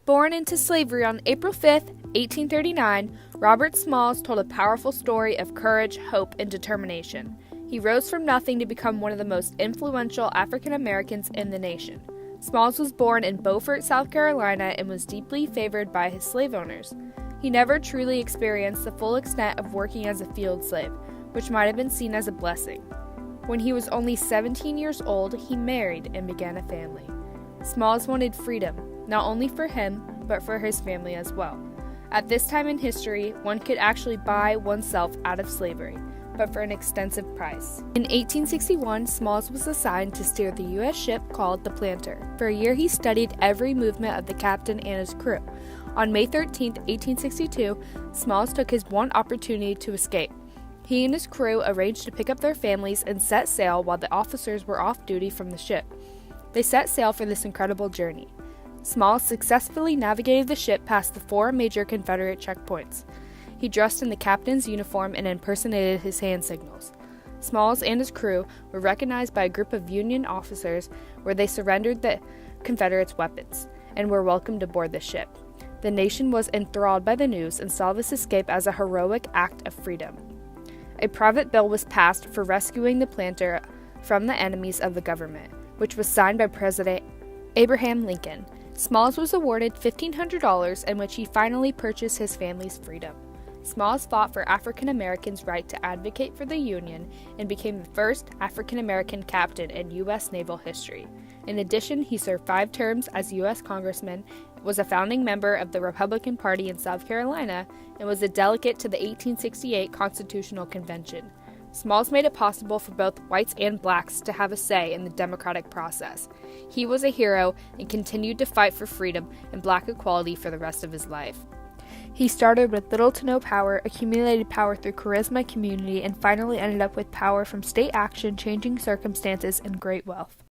Born into slavery on April 5, 1839, Robert Smalls told a powerful story of courage, hope, and determination. He rose from nothing to become one of the most influential African Americans in the nation. Smalls was born in Beaufort, South Carolina, and was deeply favored by his slave owners. He never truly experienced the full extent of working as a field slave, which might have been seen as a blessing. When he was only 17 years old, he married and began a family. Smalls wanted freedom, not only for him, but for his family as well. At this time in history, one could actually buy oneself out of slavery, but for an extensive price. In 1861, Smalls was assigned to steer the U.S. ship called the Planter. For a year, he studied every movement of the captain and his crew. On May 13, 1862, Smalls took his one opportunity to escape. He and his crew arranged to pick up their families and set sail while the officers were off duty from the ship. They set sail for this incredible journey. Smalls successfully navigated the ship past the 4 major Confederate checkpoints. He dressed in the captain's uniform and impersonated his hand signals. Smalls and his crew were recognized by a group of Union officers where they surrendered the Confederates' weapons and were welcomed aboard the ship. The nation was enthralled by the news and saw this escape as a heroic act of freedom. A private bill was passed for rescuing the Planter from the enemies of the government, which was signed by President Abraham Lincoln. Smalls was awarded $1,500, in which he finally purchased his family's freedom. Smalls fought for African Americans' right to advocate for the Union and became the first African American captain in U.S. naval history. In addition, he served 5 terms as U.S. Congressman, was a founding member of the Republican Party in South Carolina, and was a delegate to the 1868 Constitutional Convention. Smalls made it possible for both whites and blacks to have a say in the democratic process. He was a hero and continued to fight for freedom and black equality for the rest of his life. He started with little to no power, accumulated power through charisma, community, and finally ended up with power from state action, changing circumstances, and great wealth.